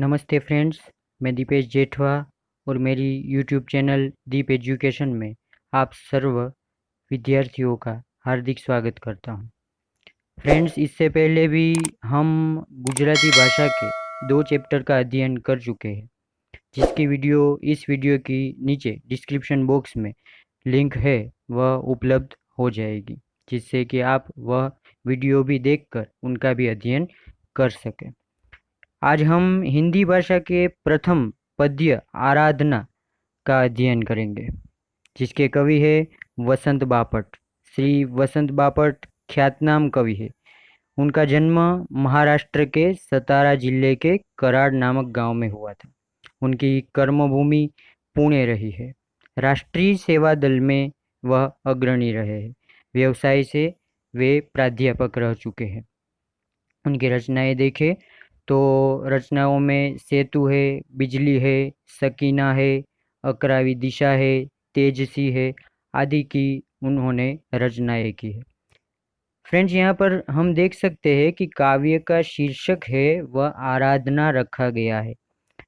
नमस्ते फ्रेंड्स। मैं दीपेश जेठवा और मेरी यूट्यूब चैनल दीप एजुकेशन में आप सर्व विद्यार्थियों का हार्दिक स्वागत करता हूं। फ्रेंड्स, इससे पहले भी हम गुजराती भाषा के 2 चैप्टर का अध्ययन कर चुके हैं, जिसकी वीडियो इस वीडियो की नीचे डिस्क्रिप्शन बॉक्स में लिंक है, वह उपलब्ध हो जाएगी, जिससे कि आप वह वीडियो भी देखकर उनका भी अध्ययन कर सकें। आज हम हिंदी भाषा के प्रथम पद्य आराधना का अध्ययन करेंगे, जिसके कवि है वसंत बापट। श्री वसंत बापट ख्यातनाम कवि है। उनका जन्म महाराष्ट्र के सतारा जिले के कराड़ नामक गांव में हुआ था। उनकी कर्मभूमि पुणे रही है। राष्ट्रीय सेवा दल में वह अग्रणी रहे हैं। व्यवसाय से वे प्राध्यापक रह चुके हैं। उनकी रचनाएं देखें तो रचनाओं में सेतु है, बिजली है, सकीना है, अकरावी दिशा है, तेजसी है आदि की उन्होंने रचनाएं की है। फ्रेंड्स, यहाँ पर हम देख सकते हैं कि काव्य का शीर्षक है वह आराधना रखा गया है,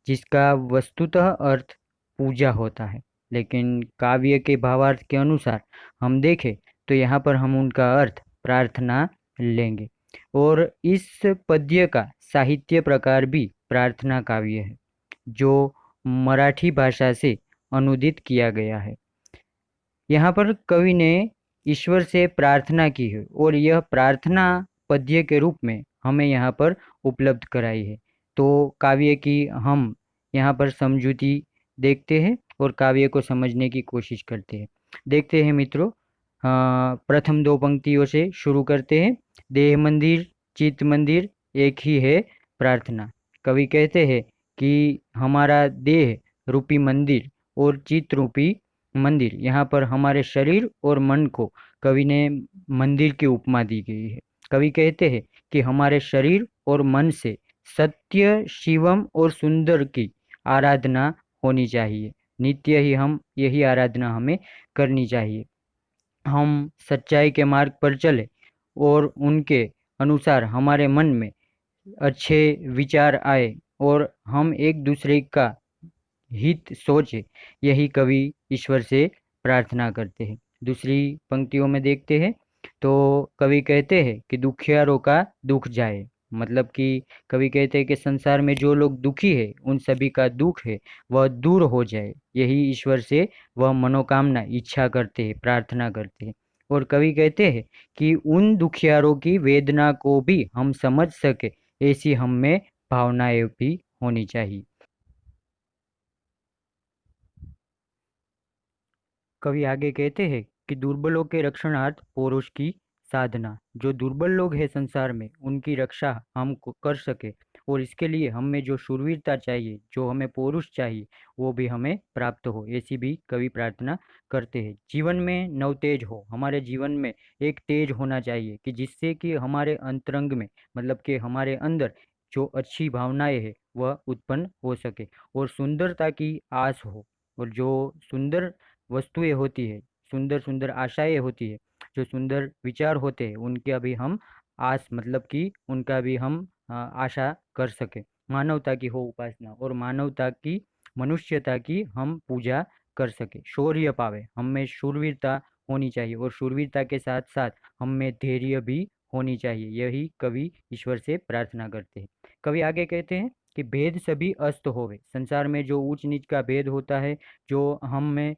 जिसका वस्तुतः अर्थ पूजा होता है। लेकिन काव्य के भावार्थ के अनुसार हम देखें तो यहाँ पर हम उनका अर्थ प्रार्थना लेंगे। और इस पद्य का साहित्य प्रकार भी प्रार्थना काव्य है, जो मराठी भाषा से अनुदित किया गया है। यहाँ पर कवि ने ईश्वर से प्रार्थना की है और यह प्रार्थना पद्य के रूप में हमें यहाँ पर उपलब्ध कराई है। तो काव्य की हम यहाँ पर समझूती देखते हैं और काव्य को समझने की कोशिश करते हैं। देखते हैं मित्रों, प्रथम 2 पंक्तियों से शुरू करते हैं। देह मंदिर चित्त मंदिर एक ही है प्रार्थना। कवि कहते हैं कि हमारा देह रूपी मंदिर और चित्त रूपी मंदिर, यहाँ पर हमारे शरीर और मन को कवि ने मंदिर की उपमा दी गई है। कवि कहते हैं कि हमारे शरीर और मन से सत्य, शिवम और सुंदर की आराधना होनी चाहिए। नित्य ही हम यही आराधना हमें करनी चाहिए। हम सच्चाई के मार्ग पर चले और उनके अनुसार हमारे मन में अच्छे विचार आए और हम एक दूसरे का हित सोचे, यही कवि ईश्वर से प्रार्थना करते हैं। दूसरी पंक्तियों में देखते हैं तो कवि कहते हैं कि दुखियारों का दुख जाए। मतलब कि कवि कहते हैं कि संसार में जो लोग दुखी है उन सभी का दुख है वह दूर हो जाए, यही ईश्वर से वह मनोकामना इच्छा करते हैं, प्रार्थना करते हैं। और कवि कहते हैं कि उन दुखियारों की वेदना को भी हम समझ सके, ऐसी हम में भावनाएं भी होनी चाहिए। कवि आगे कहते हैं कि दुर्बलों के रक्षणार्थ पौरुष की साधना, जो दुर्बल लोग हैं संसार में उनकी रक्षा हम कर सके, और इसके लिए हमें जो शूरवीरता चाहिए, जो हमें पौरुष चाहिए, वो भी हमें प्राप्त हो, ऐसी भी कवि प्रार्थना करते हैं। जीवन में नवतेज हो, हमारे जीवन में एक तेज होना चाहिए कि जिससे कि हमारे अंतरंग में, मतलब कि हमारे अंदर जो अच्छी भावनाएं है वह उत्पन्न हो सके और सुंदरता की आस हो। और जो सुंदर वस्तुएं होती है, सुंदर सुंदर आशाएं होती है, जो सुंदर विचार होते हैं, उनका भी हम आस, मतलब कि उनका भी हम आशा कर सके। मानवता की हो उपासना और मानवता की, मनुष्यता की हम पूजा कर सके। शौर्य पावे, हम में शूरवीरता होनी चाहिए और शूरवीरता के साथ साथ हम में धैर्य भी होनी चाहिए, यही कवि ईश्वर से प्रार्थना करते हैं। कवि आगे कहते हैं कि भेद सभी अस्त होवे। संसार में जो ऊंच नीच का भेद होता है, जो हम में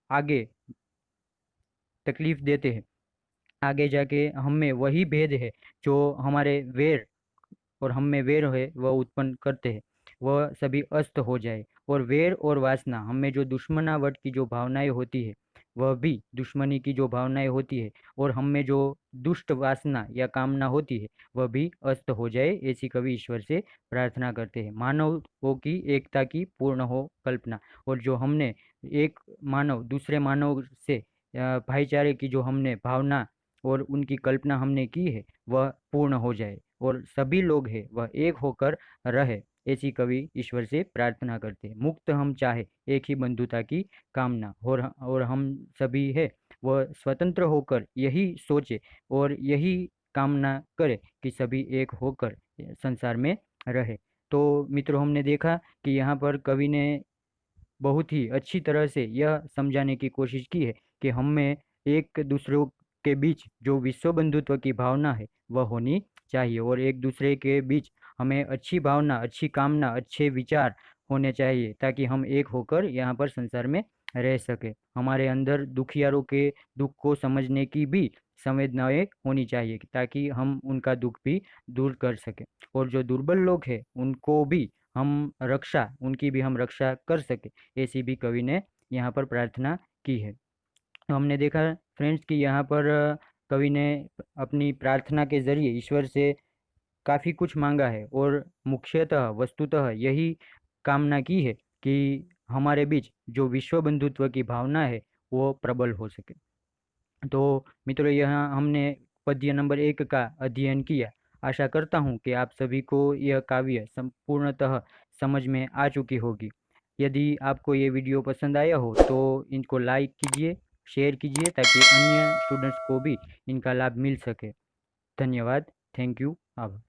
आगे तकलीफ देते हैं, आगे जाके हम में वही भेद है जो हमारे वैर और हम में वैर है वह उत्पन्न करते हैं, वह सभी अस्त हो जाए। और वैर और वासना, हम में जो दुश्मनावट की जो भावनाएं होती है, वह भी दुश्मनी की जो भावनाएं होती है और हम में जो दुष्ट वासना या कामना होती है वह भी अस्त हो जाए, ऐसी कवि ईश्वर से प्रार्थना करते हैं। मानवों की एकता की पूर्ण हो कल्पना, और जो हमने एक मानव दूसरे मानव से भाईचारे की जो हमने भावना और उनकी कल्पना हमने की है वह पूर्ण हो जाए और सभी लोग हैं वह एक होकर रहे, ऐसी कवि ईश्वर से प्रार्थना करते हैं। मुक्त हम चाहे एक ही बंधुता की कामना, और हम सभी है वह स्वतंत्र होकर यही सोचे और यही कामना करे कि सभी एक होकर संसार में रहे। तो मित्रों, हमने देखा कि यहाँ पर कवि ने बहुत ही अच्छी तरह से यह समझाने की कोशिश की है कि हमें एक दूसरों के बीच जो विश्व बंधुत्व की भावना है वह होनी चाहिए, और एक दूसरे के बीच हमें अच्छी भावना, अच्छी कामना, अच्छे विचार होने चाहिए, ताकि हम एक होकर यहाँ पर संसार में रह सके। हमारे अंदर दुखियारों के दुख को समझने की भी संवेदनाएं होनी चाहिए, ताकि हम उनका दुख भी दूर कर सकें, और जो दुर्बल लोग हैं उनको भी उनकी भी हम रक्षा कर सके, ऐसी भी कवि ने यहाँ पर प्रार्थना की है। तो हमने देखा फ्रेंड्स कि यहाँ पर कवि ने अपनी प्रार्थना के जरिए ईश्वर से काफ़ी कुछ मांगा है, और मुख्यतः वस्तुतः यही कामना की है कि हमारे बीच जो विश्व बंधुत्व की भावना है वो प्रबल हो सके। तो मित्रों, यहाँ हमने पद्य नंबर 1 का अध्ययन किया। आशा करता हूँ कि आप सभी को यह काव्य संपूर्णतः समझ में आ चुकी होगी। यदि आपको ये वीडियो पसंद आया हो तो इनको लाइक कीजिए, शेयर कीजिए, ताकि अन्य स्टूडेंट्स को भी इनका लाभ मिल सके। धन्यवाद। Thank you. आभार।